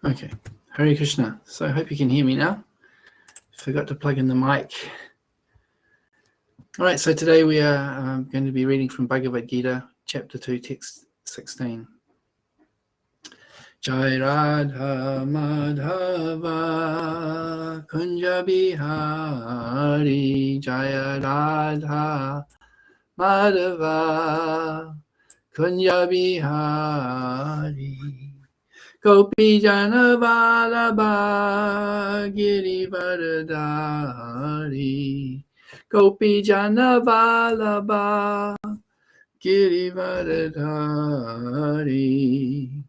Okay, Hare Krishna. So I hope you can hear me now. Forgot to plug in the mic. All right, so today we are going to be reading from Bhagavad-gita, chapter 2, text 16. Jai Radha Madhava Kunja Bihari Jai Radha Madhava Kunja Bihari Gopi Jana Vallabha Girivardhari Gopi Jana Vallabha Girivardhari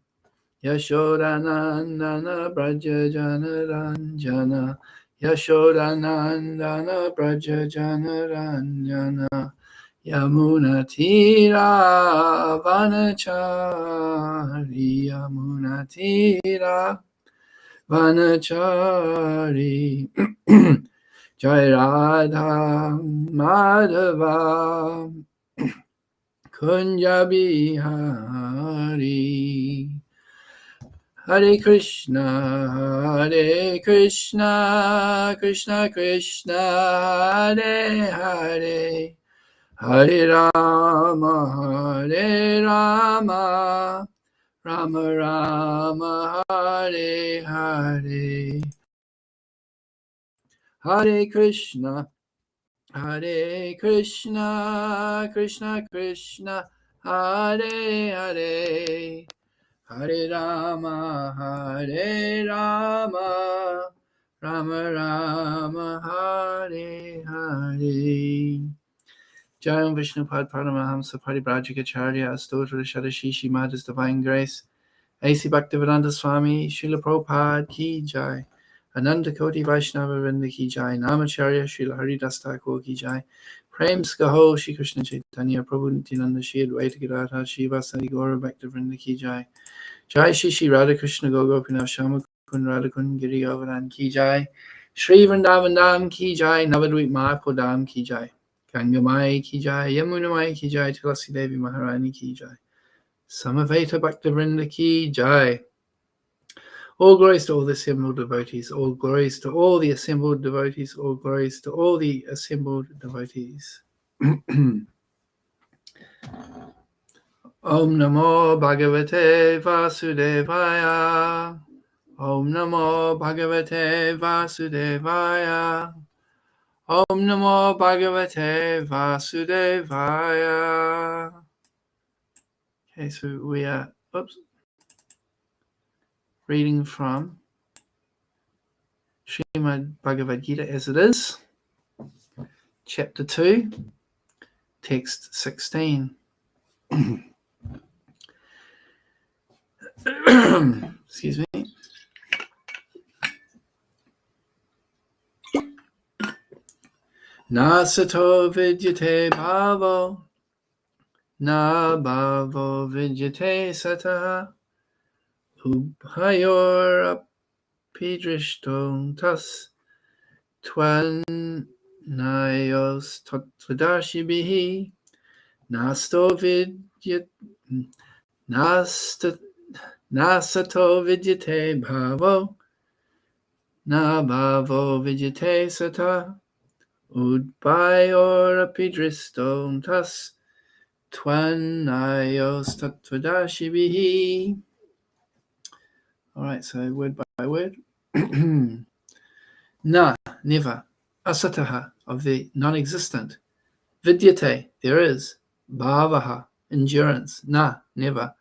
Yashodanandana Braja Jana Ranjana Yashodanandana Braja Jana Ranjana Yamuna Tira Vanachari Yamuna Tira Vanachari Jai Radha Madhava Kunja Bihari Hare Krishna Krishna Krishna Hare Hare Hare Rama Rama Rama Hare Hare Hare Krishna Krishna Krishna Hare Hare Hare Rama Rama Rama Hare Hare Jayam Vishnupad Paramahamsa Paribrajikacharya Astotra Shadashishi Madha's Divine Grace A.C. Bhaktivedanta Swami Srila Prabhupada Ki Jai Ananda Koti Vaishnava Vrinda Ki Jai Namacharya Srila Haridas Thakur Ki Jai Prem Skaho Shri Krishna Chaitanya Prabhu Nityananda Shri Advaita Gadadhar Shiva Sadi Gaura Bhaktivinoda Ki Jai Jai Shri Radha Krishna Gopinath Shama Kun Radha Kun Giri Govardhan Ki Jai Shri Vrindavan Dham Ki Jai Navadvip Mayapur Dham Ki Jai Gangamai Ki Jai Yamunamai Ki Jai Tulasi Devi Maharani Ki Jai Samaveta Bhaktivinoda Ki Jai. All glories to all the assembled devotees, all glories to all the assembled devotees, all glories to all the assembled devotees. Om Namo Bhagavate Vasudevaya. Om Namo Bhagavate Vasudevaya. Om Namo Bhagavate Vasudevaya. Okay, so we are reading from Srimad Bhagavad-gita as it is, chapter 2, text 16. Excuse me. Na sato vidyate bhavo, na bhavo vidyate sataha, ubhayor apidrishto tas tvanayos tatvadarshibihi, nasto vidyate nasato vidyate bhavo, na bhavo vidyate sataha, Udbayor apidriston tas twanayos tatvadashibihi. All right, so word by word. Na, never. Asataha, of the non-existent. Vidyate, there is. Bhavaha, endurance. Na, never.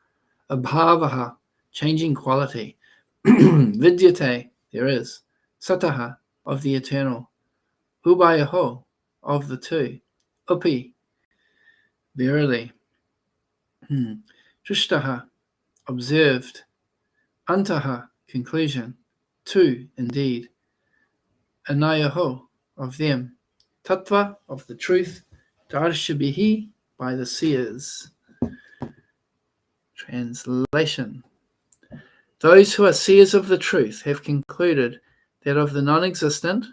Abhavaha, changing quality. Vidyate, there is. Sataha, of the eternal. Ubayaho, of the two. Upi, verily. Drishtaha, observed. Antaha, conclusion. Tu, indeed. Anayaho, of them. Tattva, of the truth. Darshabihi, by the seers. Translation. Those who are seers of the truth have concluded that of the non-existent,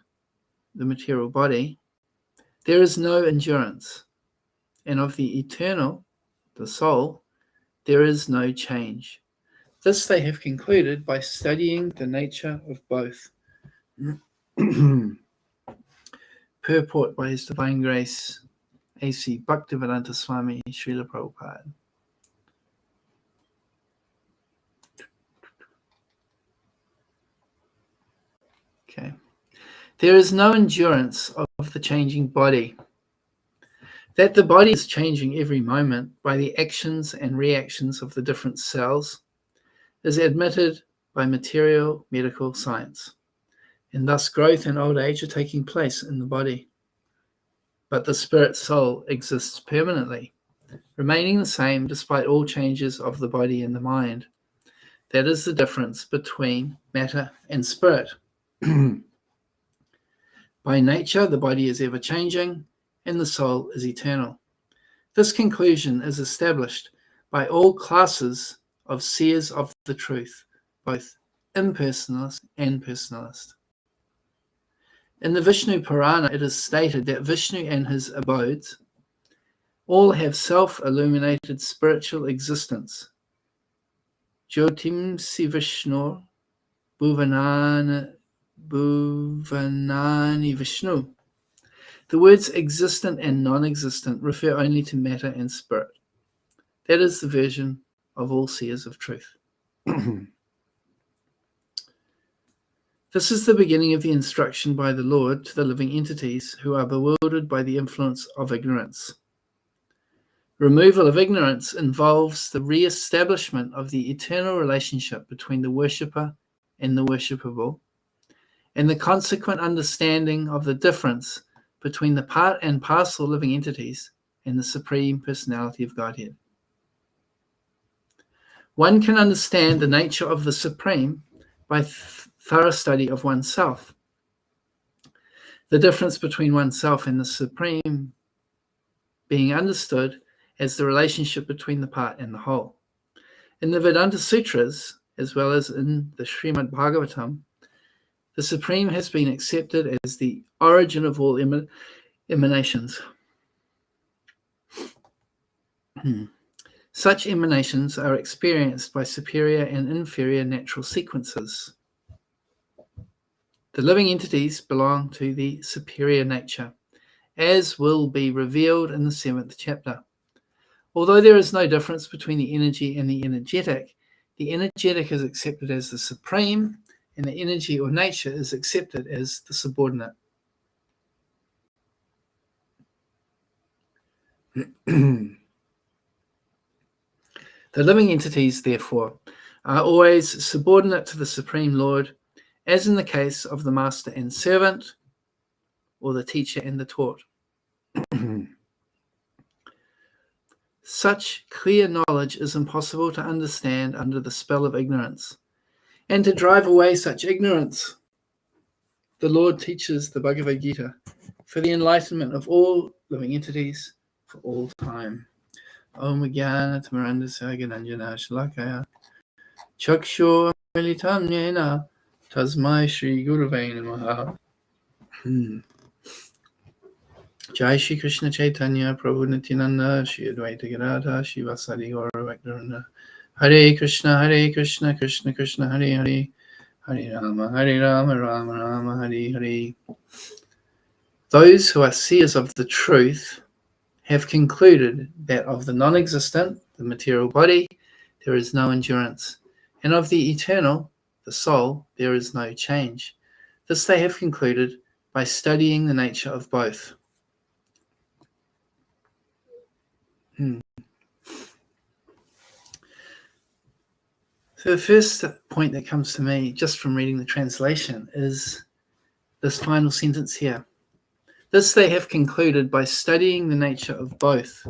the material body, there is no endurance, and of the eternal, the soul, there is no change. This they have concluded by studying the nature of both. Purport by His Divine Grace, A.C. Bhaktivedanta Swami Srila Prabhupada. Okay. There is no endurance of the changing body. That the body is changing every moment by the actions and reactions of the different cells is admitted by material medical science, and thus growth and old age are taking place in the body. But the spirit soul exists permanently, remaining the same despite all changes of the body and the mind. That is the difference between matter and spirit. By nature, the body is ever changing, and the soul is eternal. This conclusion is established by all classes of seers of the truth, both impersonalist and personalist. In the Vishnu Purana, it is stated that Vishnu and his abodes all have self-illuminated spiritual existence. Jyotimsi Vishnu Bhuvanani Vishnu. The words existent and non-existent refer only to matter and spirit. That is the version of all seers of truth. This is the beginning of the instruction by the Lord to the living entities who are bewildered by the influence of ignorance. Removal of ignorance involves the re-establishment of the eternal relationship between the worshipper and the worshipable, and the consequent understanding of the difference between the part and parcel living entities and the Supreme Personality of Godhead. One can understand the nature of the Supreme by thorough study of oneself. The difference between oneself and the Supreme being understood as the relationship between the part and the whole. In the Vedanta Sutras, as well as in the Srimad Bhagavatam, the Supreme has been accepted as the origin of all emanations. Such emanations are experienced by superior and inferior natural sequences. The living entities belong to the superior nature, as will be revealed in the 7th chapter. Although there is no difference between the energy and the energetic is accepted as the supreme, and the energy or nature is accepted as the subordinate. The living entities, therefore, are always subordinate to the Supreme Lord, as in the case of the master and servant, or the teacher and the taught. Such clear knowledge is impossible to understand under the spell of ignorance. And to drive away such ignorance, the Lord teaches the Bhagavad-gita for the enlightenment of all living entities for all time. Om Jnana Timirandasya Gnananjana Shalakaya Chakshur Militam Yena Tasmai Shri Gurave Namaha. Jai Shri Krishna Chaitanya Prabhu Nityananda Shri Advaita Gadadhar Shri Vasadi Gaura Bhaktivinoda. Hare Krishna Krishna Krishna Hare Hare Hare Rama Rama Rama Hare Hare. Those who are seers of the truth have concluded that of the non-existent, the material body, there is no endurance, and of the eternal, the soul, there is no change. This they have concluded by studying the nature of both. So the first point that comes to me, just from reading the translation, is this final sentence here. This they have concluded by studying the nature of both.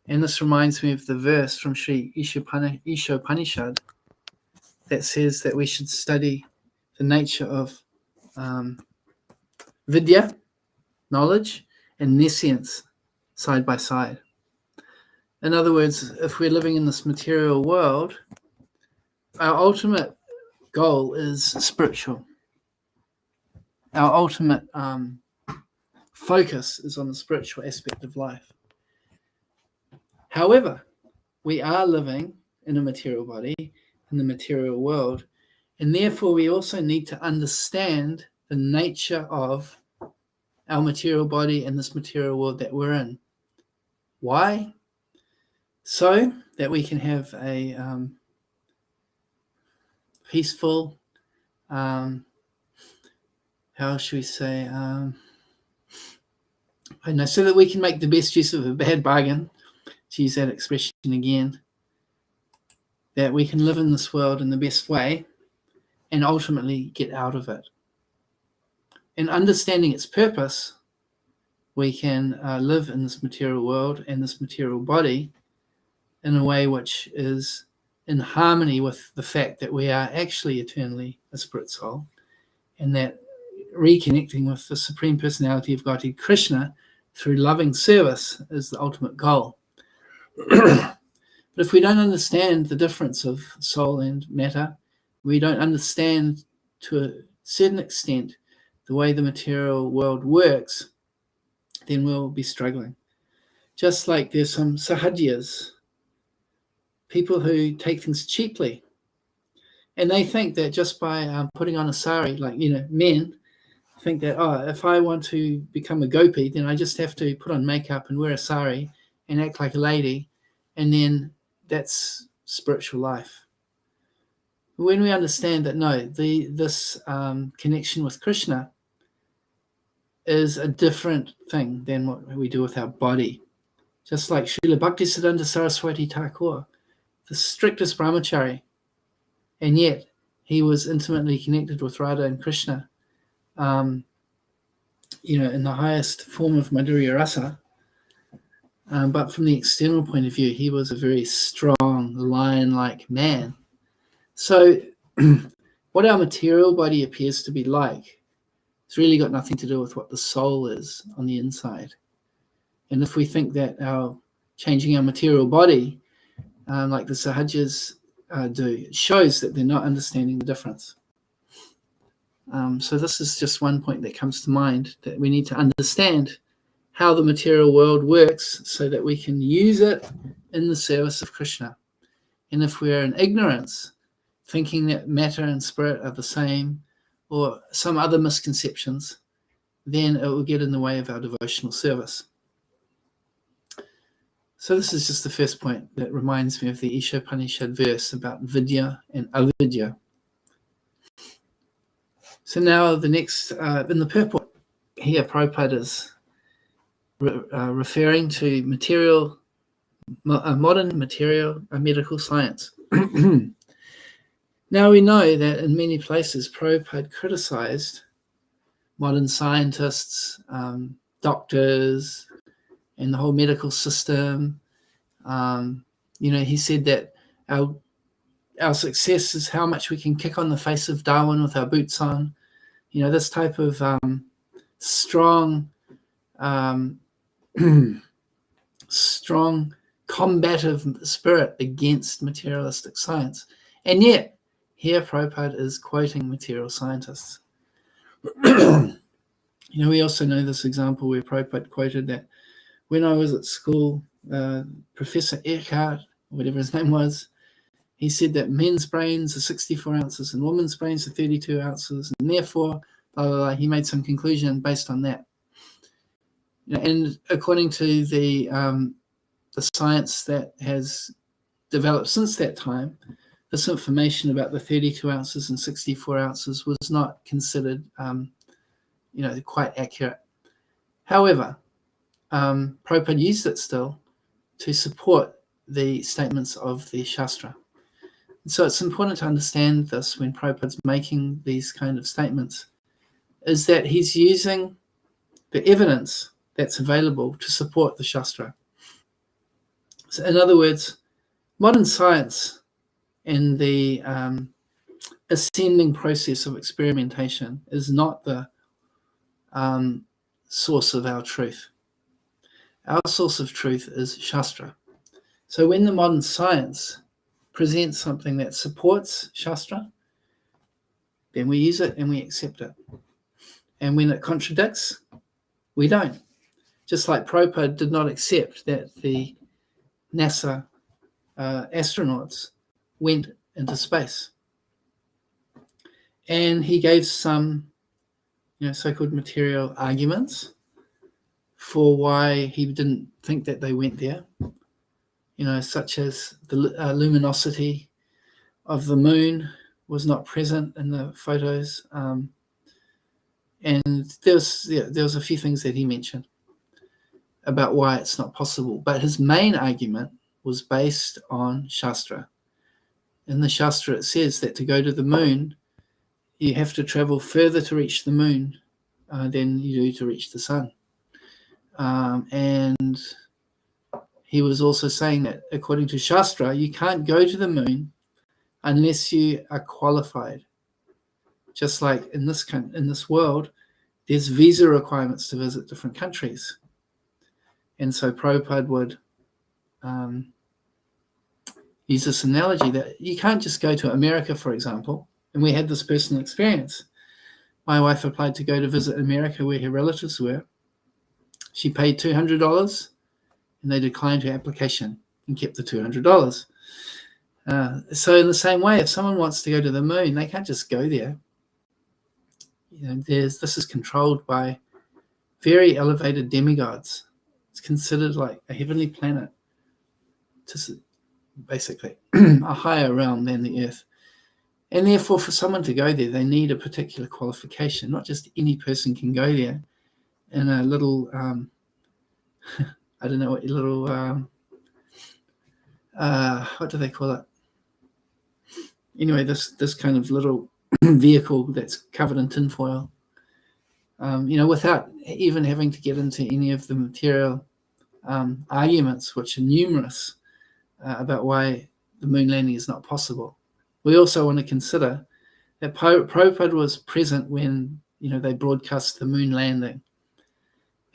And this reminds me of the verse from Sri Ishopanishad that says that we should study the nature of vidya, knowledge, and nescience side by side. In other words, if we're living in this material world, our ultimate goal is spiritual. Our ultimate focus is on the spiritual aspect of life. However, we are living in a material body, in the material world. And therefore, we also need to understand the nature of our material body and this material world that we're in. Why? So that we can have a peaceful, how should we say, so that we can make the best use of a bad bargain, to use that expression again, that we can live in this world in the best way and ultimately get out of it. And understanding its purpose, we can live in this material world and this material body in a way which is in harmony with the fact that we are actually eternally a spirit soul, and that reconnecting with the Supreme Personality of Godhead Krishna through loving service is the ultimate goal. But if we don't understand the difference of soul and matter, we don't understand to a certain extent the way the material world works, then we'll be struggling. Just like there's some sahajas, people who take things cheaply, and they think that just by putting on a sari, like, men think that, if I want to become a gopi, then I just have to put on makeup and wear a sari and act like a lady, and then that's spiritual life. When we understand that, no, this connection with Krishna is a different thing than what we do with our body. Just like Srila Bhaktisiddhanta Saraswati Thakur, the strictest brahmachari, and yet he was intimately connected with Radha and Krishna, in the highest form of Madhurya Rasa. But from the external point of view, he was a very strong, lion-like man. So what our material body appears to be like, it's really got nothing to do with what the soul is on the inside. And if we think that changing our material body, like the sahajas do, it shows that they're not understanding the difference. So this is just one point that comes to mind, that we need to understand how the material world works so that we can use it in the service of Krishna. And if we are in ignorance, thinking that matter and spirit are the same, or some other misconceptions, then it will get in the way of our devotional service. So this is just the first point that reminds me of the Ishopanishad verse about vidya and avidya. So now the next, in the purport, here Prabhupada is referring to modern material medical science. Now we know that in many places Prabhupada criticized modern scientists, doctors, and the whole medical system. He said that our success is how much we can kick on the face of Darwin with our boots on. This type of strong combative spirit against materialistic science. And yet, here Prabhupada is quoting material scientists. We also know this example where Prabhupada quoted that when I was at school, Professor Eckhart, whatever his name was, he said that men's brains are 64 ounces and women's brains are 32 ounces, and therefore, blah, blah, blah, he made some conclusion based on that. And according to the science that has developed since that time, this information about the 32 ounces and 64 ounces was not considered, quite accurate. However, Prabhupada used it still to support the statements of the Shastra. And so it's important to understand this when Prabhupada's making these kind of statements, is that he's using the evidence that's available to support the Shastra. So in other words, modern science and the ascending process of experimentation is not the source of our truth. Our source of truth is Shastra. So when the modern science presents something that supports Shastra, then we use it and we accept it. And when it contradicts, we don't. Just like Prabhupada did not accept that the NASA astronauts went into space. And he gave some, so-called material arguments for why he didn't think that they went there, such as the luminosity of the moon was not present in the photos. And there was a few things that he mentioned about why it's not possible. But his main argument was based on Shastra. In the Shastra, it says that to go to the moon, you have to travel further to reach the moon than you do to reach the sun. And he was also saying that according to Shastra, you can't go to the moon unless you are qualified. Just like in this world, there's visa requirements to visit different countries. And so Prabhupada would use this analogy that you can't just go to America, for example. And we had this personal experience. My wife applied to go to visit America where her relatives were. She paid $200 and they declined her application and kept the $200. So in the same way, if someone wants to go to the moon, they can't just go there. This is controlled by very elevated demigods. It's considered like a heavenly planet, basically a higher realm than the earth. And therefore, for someone to go there, they need a particular qualification. Not just any person can go there in a little, I don't know what your little, what do they call it? Anyway, this kind of little vehicle that's covered in tinfoil, without even having to get into any of the material arguments, which are numerous, about why the moon landing is not possible. We also want to consider that Prabhupada was present when, they broadcast the moon landing.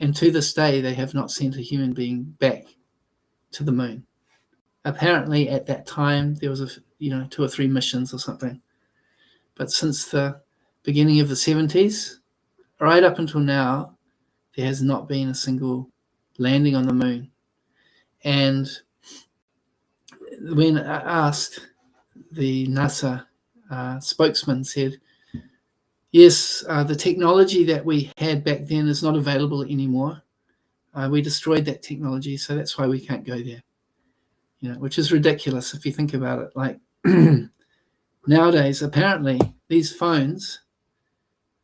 And to this day, they have not sent a human being back to the moon. Apparently, at that time, there was 2 or 3 missions or something. But since the beginning of the 70s, right up until now, there has not been a single landing on the moon. And when asked, the NASA spokesman said, yes, the technology that we had back then is not available anymore. We destroyed that technology, so that's why we can't go there. Which is ridiculous if you think about it. Like nowadays, apparently, these phones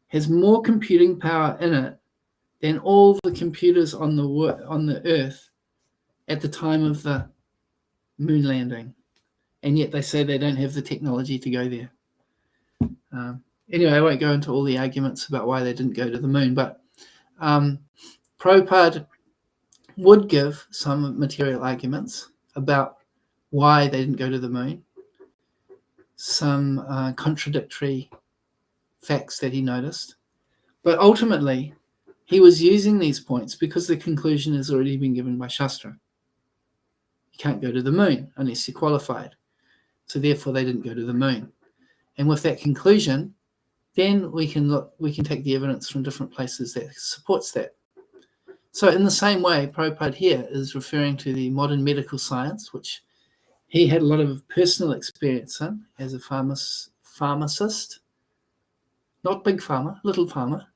has more computing power in it than all the computers on the Earth at the time of the moon landing. And yet they say they don't have the technology to go there. Anyway, I won't go into all the arguments about why they didn't go to the moon, but Prabhupada would give some material arguments about why they didn't go to the moon, some contradictory facts that he noticed. But ultimately, he was using these points because the conclusion has already been given by Shastra. You can't go to the moon unless you're qualified. So therefore, they didn't go to the moon. And with that conclusion, then we can take the evidence from different places that supports that. So in the same way, Prabhupada here is referring to the modern medical science, which he had a lot of personal experience in as a pharmacist. Not big pharma, little pharma.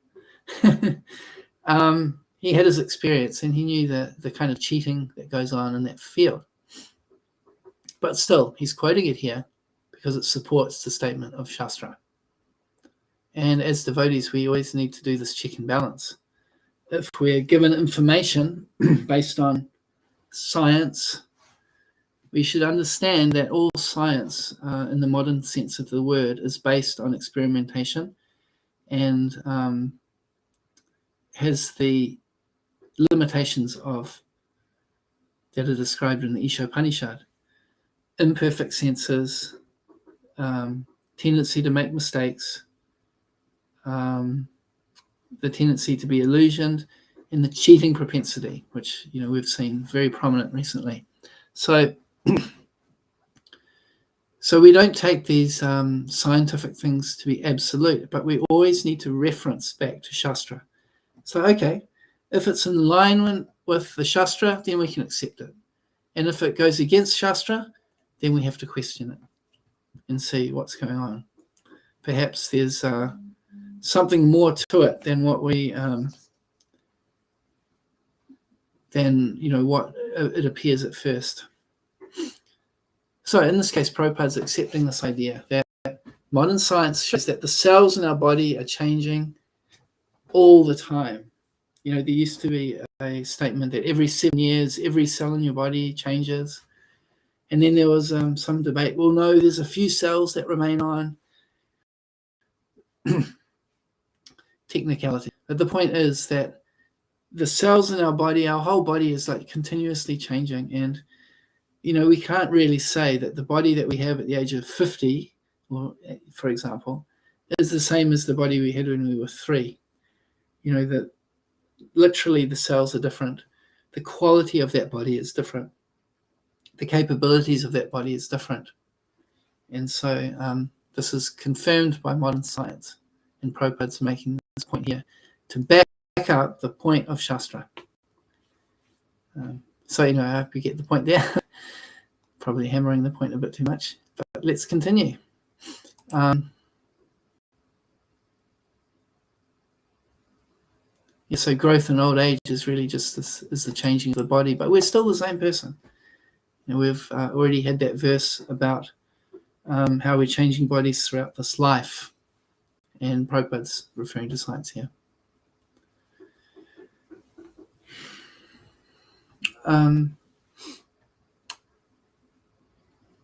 He had his experience and he knew the kind of cheating that goes on in that field. But still, he's quoting it here because it supports the statement of Shastra. And as devotees, we always need to do this check and balance. If we're given information based on science, we should understand that all science, in the modern sense of the word, is based on experimentation and has the limitations that are described in the Ishopanishad. Imperfect senses, tendency to make mistakes, the tendency to be illusioned, and the cheating propensity, which we've seen very prominent recently. So we don't take these scientific things to be absolute, but we always need to reference back to Shastra. So, okay, if it's in line with the Shastra, then we can accept it. And if it goes against Shastra, then we have to question it. and see what's going on. Perhaps there's something more to it than what we what it appears at first. So in this case, Prabhupada's accepting this idea that modern science shows that the cells in our body are changing all the time. There used to be a statement that every 7 years, every cell in your body changes. And then there was some debate. Well, no, there's a few cells that remain on. Technicality. But the point is that the cells in our body, our whole body is like continuously changing. And, we can't really say that the body that we have at the age of 50, or, for example, is the same as the body we had when we were 3. That literally the cells are different. The quality of that body is different. The capabilities of that body is different. And so this is confirmed by modern science. And Prabhupada's making this point here to back up the point of Shastra. So I hope you get the point there. Probably hammering the point a bit too much, but let's continue. So growth in old age is really just this, is the changing of the body, but we're still the same person. We've already had that verse about how we're changing bodies throughout this life, and Prabhupada's referring to science here.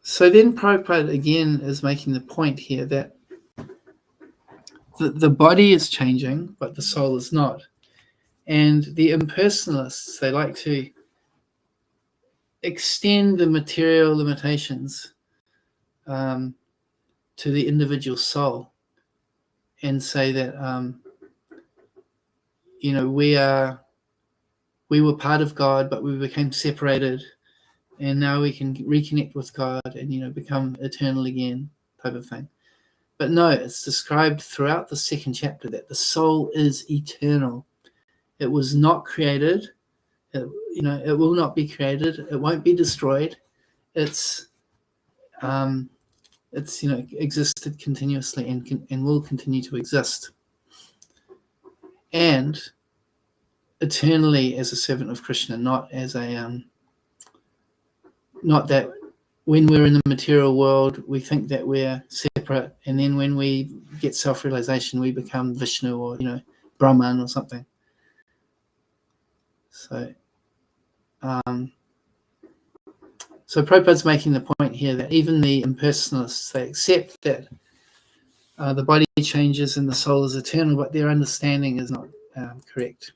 So then Prabhupada again is making the point here that the body is changing, but the soul is not. And the impersonalists, they like to extend the material limitations to the individual soul and say that, we were part of God, but we became separated, and now we can reconnect with God and, become eternal again, type of thing. But no, it's described throughout the second chapter that the soul is eternal. It was not created. It will not be created. It won't be destroyed. It's existed continuously and will continue to exist. And eternally as a servant of Krishna, not as not that when we're in the material world we think that we're separate, and then when we get self-realization we become Vishnu or Brahman or something. So Prabhupada's making the point here that even the impersonalists, they accept that the body changes and the soul is eternal, but their understanding is not correct.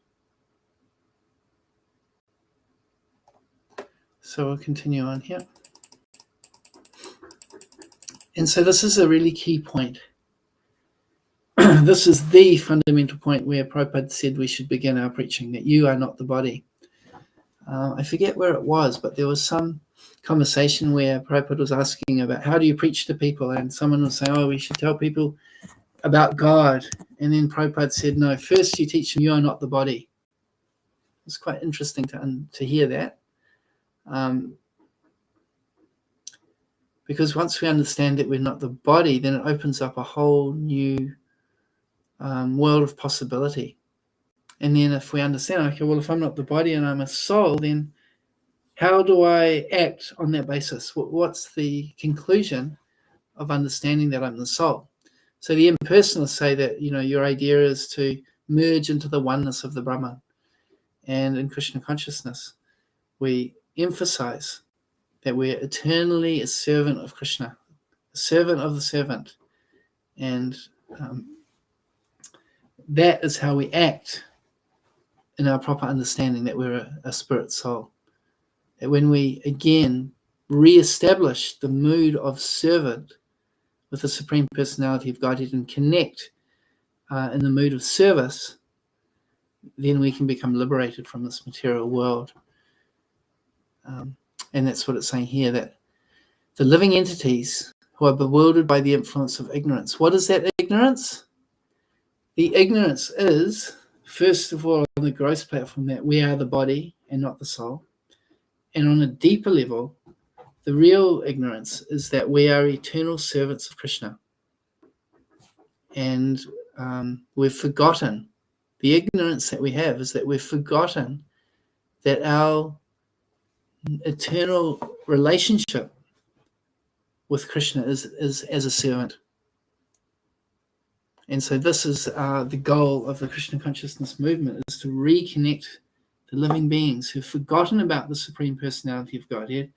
So we'll continue on here. And so this is a really key point. This is the fundamental point where Prabhupada said we should begin our preaching, that you are not the body. I forget where it was, but there was some conversation where Prabhupada was asking about how do you preach to people, and someone was saying, we should tell people about God. And then Prabhupada said, no, first you teach them you are not the body. It's quite interesting to hear that. Because once we understand that we're not the body, then it opens up a whole new world of possibility. And then if we understand, okay, well, if I'm not the body and I'm a soul, then how do I act on that basis? What's the conclusion of understanding that I'm the soul? So the impersonalists say that, your idea is to merge into the oneness of the Brahman. And in Krishna consciousness, we emphasize that we're eternally a servant of Krishna, a servant of the servant. And that is how we act in our proper understanding that we're a spirit soul. That when we, again, re-establish the mood of servant with the Supreme Personality of Godhead and connect in the mood of service, then we can become liberated from this material world. And that's what it's saying here, that the living entities who are bewildered by the influence of ignorance. What is that ignorance? The ignorance is, first of all, on the gross platform, that we are the body and not the soul. And on a deeper level, the real ignorance is that we are eternal servants of Krishna. And we've forgotten, the ignorance that we have is that we've forgotten that our eternal relationship with Krishna is as a servant. And so this is the goal of the Krishna consciousness movement, is to reconnect the living beings who've forgotten about the Supreme Personality of Godhead.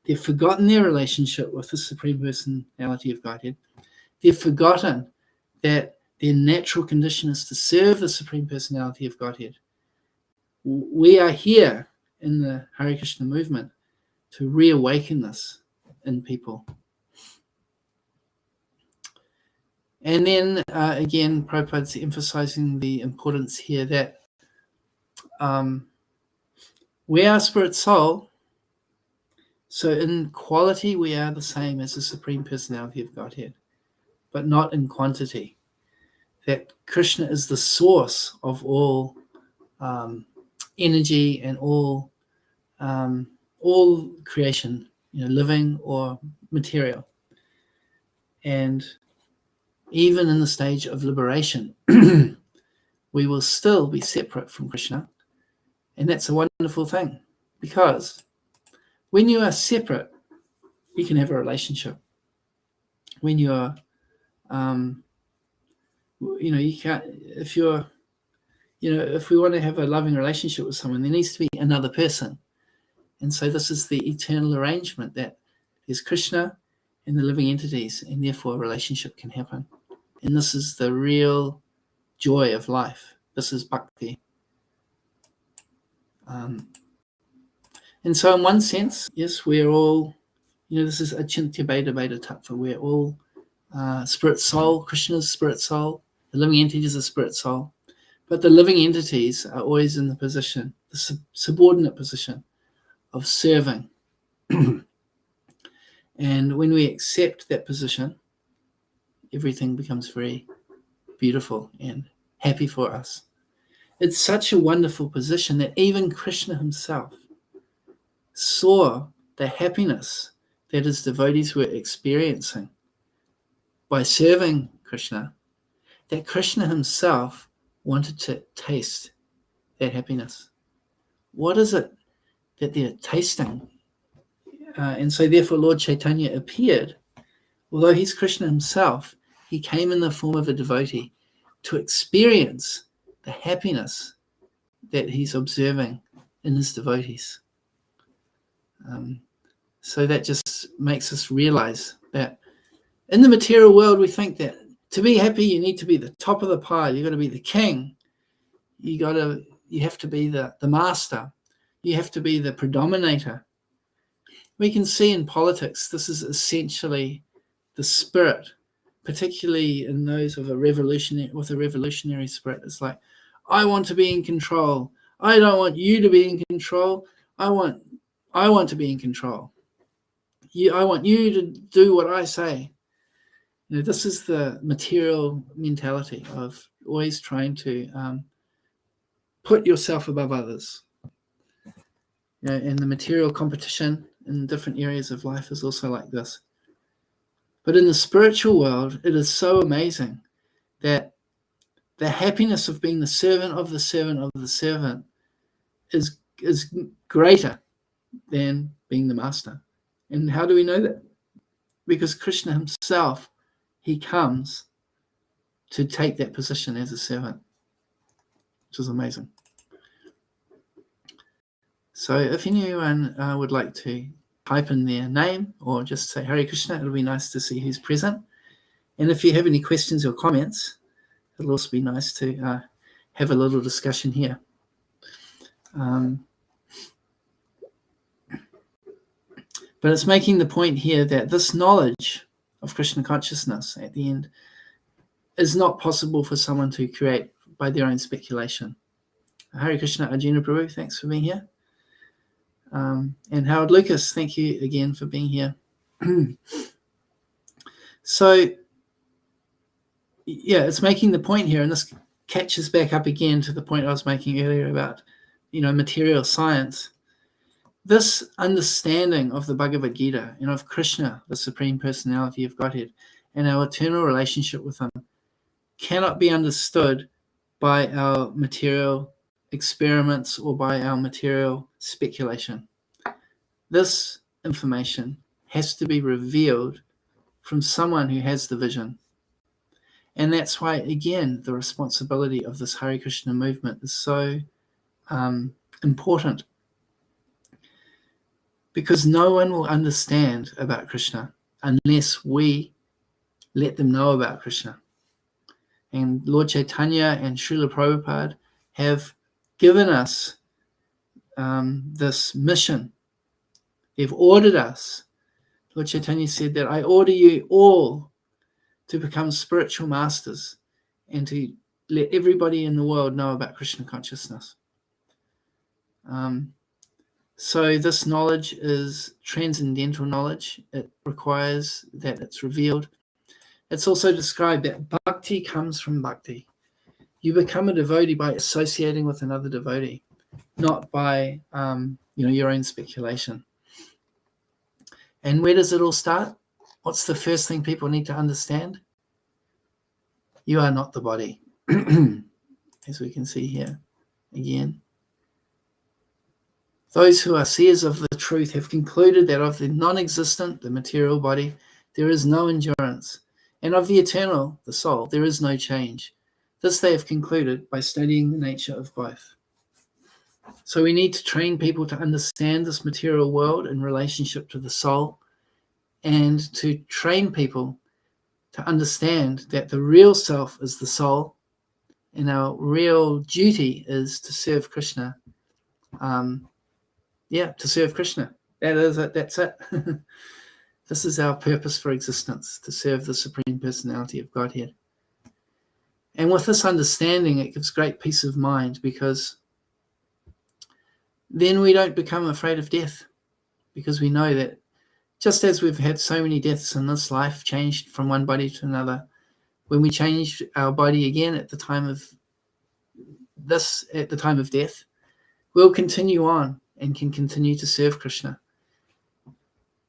They've forgotten their relationship with the Supreme Personality of Godhead. They've forgotten that their natural condition is to serve the Supreme Personality of Godhead. We are here in the Hare Krishna movement to reawaken this in people. And then again, Prabhupada's emphasizing the importance here that we are spirit soul, so in quality we are the same as the Supreme Personality of Godhead, but not in quantity. That Krishna is the source of all energy and all creation, living or material. And even in the stage of liberation, we will still be separate from Krishna. And that's a wonderful thing, because when you are separate, you can have a relationship. When you are, you can't, if we want to have a loving relationship with someone, there needs to be another person. And so this is the eternal arrangement, that there's Krishna and the living entities, and therefore a relationship can happen. And this is the real joy of life. This is bhakti. And so in one sense, yes, we're all, this is achintya bheda bheda tattva. We're all spirit soul. Krishna's spirit soul. The living entities are spirit soul. But the living entities are always in the position, the subordinate position of serving. And when we accept that position, everything becomes very beautiful and happy for us. It's such a wonderful position that even Krishna himself saw the happiness that his devotees were experiencing by serving Krishna, that Krishna himself wanted to taste that happiness. What is it that they're tasting? And so therefore Lord Chaitanya appeared. Although he's Krishna himself, he came in the form of a devotee to experience the happiness that he's observing in his devotees. So that just makes us realize that in the material world, we think that to be happy, you need to be the top of the pile. You've got to be the king. You have to be the master. You have to be the predominator. We can see in politics, this is essentially the spirit, particularly in those with a revolutionary spirit. It's like, I want to be in control. I don't want you to be in control. I want to be in control. I want you to do what I say. This is the material mentality of always trying to put yourself above others. And the material competition in different areas of life is also like this. But in the spiritual world, it is so amazing that the happiness of being the servant of the servant of the servant is greater than being the master. And how do we know that? Because Krishna himself, he comes to take that position as a servant, which is amazing. So if anyone would like to type in their name or just say Hare Krishna, it'll be nice to see who's present. And if you have any questions or comments, it'll also be nice to have a little discussion here. But it's making the point here that this knowledge of Krishna consciousness at the end is not possible for someone to create by their own speculation. Hare Krishna, Arjuna Prabhu, thanks for being here. And Howard Lucas, thank you again for being here. So, yeah, it's making the point here, and this catches back up again to the point I was making earlier about, material science, This understanding of the Bhagavad-gita and of Krishna, the Supreme Personality of Godhead, and our eternal relationship with him cannot be understood by our material experiments or by our material speculation. This information has to be revealed from someone who has the vision. And that's why, again, the responsibility of this Hare Krishna movement is so important. Because no one will understand about Krishna unless we let them know about Krishna. And Lord Chaitanya and Srila Prabhupada have given us this mission. They've ordered us. Lord Chaitanya said that I order you all to become spiritual masters and to let everybody in the world know about Krishna consciousness. So this knowledge is transcendental knowledge. It requires that it's revealed. It's also described that bhakti comes from bhakti. You become a devotee by associating with another devotee, not by your own speculation. And where does it all start? What's the first thing people need to understand? You are not the body, as we can see here again. Those who are seers of the truth have concluded that of the non-existent, the material body, there is no endurance, and of the eternal, the soul, there is no change. This they have concluded by studying the nature of both. So we need to train people to understand this material world in relationship to the soul, and to train people to understand that the real self is the soul, and our real duty is to serve Krishna. To serve Krishna. That is it. That's it. This is our purpose for existence, to serve the Supreme Personality of Godhead. And with this understanding, it gives great peace of mind, because then we don't become afraid of death, because we know that just as we've had so many deaths in this life, changed from one body to another, when we change our body again at the time of death, we'll continue on and can continue to serve Krishna.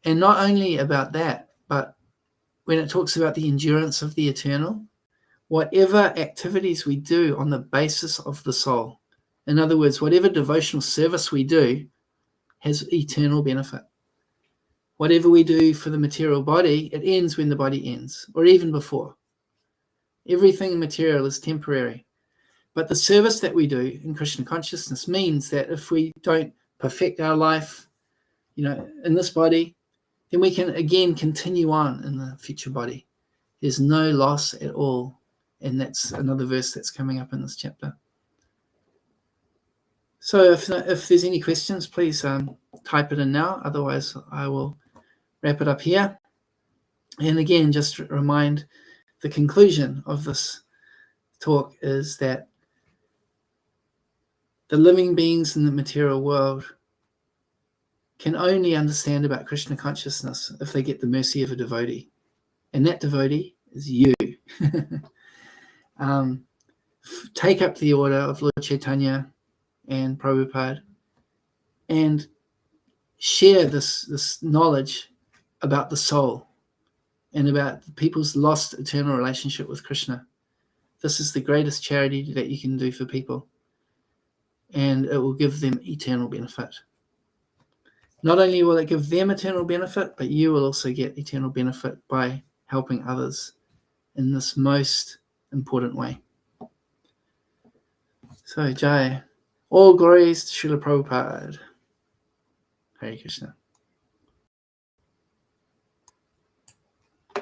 And not only about that, but when it talks about the endurance of the eternal, whatever activities we do on the basis of the soul, in other words, whatever devotional service we do has eternal benefit. Whatever we do for the material body, it ends when the body ends, or even before. Everything material is temporary. But the service that we do in Krishna consciousness means that if we don't perfect our life, in this body, then we can again continue on in the future body. There's no loss at all. And that's another verse that's coming up in this chapter. So if there's any questions, please type it in now. Otherwise, I will wrap it up here. And again, just remind the conclusion of this talk is that the living beings in the material world can only understand about Krishna consciousness if they get the mercy of a devotee. And that devotee is you. Take up the order of Lord Chaitanya and Prabhupada and share this knowledge about the soul and about people's lost eternal relationship with Krishna. This is the greatest charity that you can do for people, and it will give them eternal benefit. Not only will it give them eternal benefit, but you will also get eternal benefit by helping others in this most important way. So, Jai, all glories to Srila Prabhupada. Hare Krishna.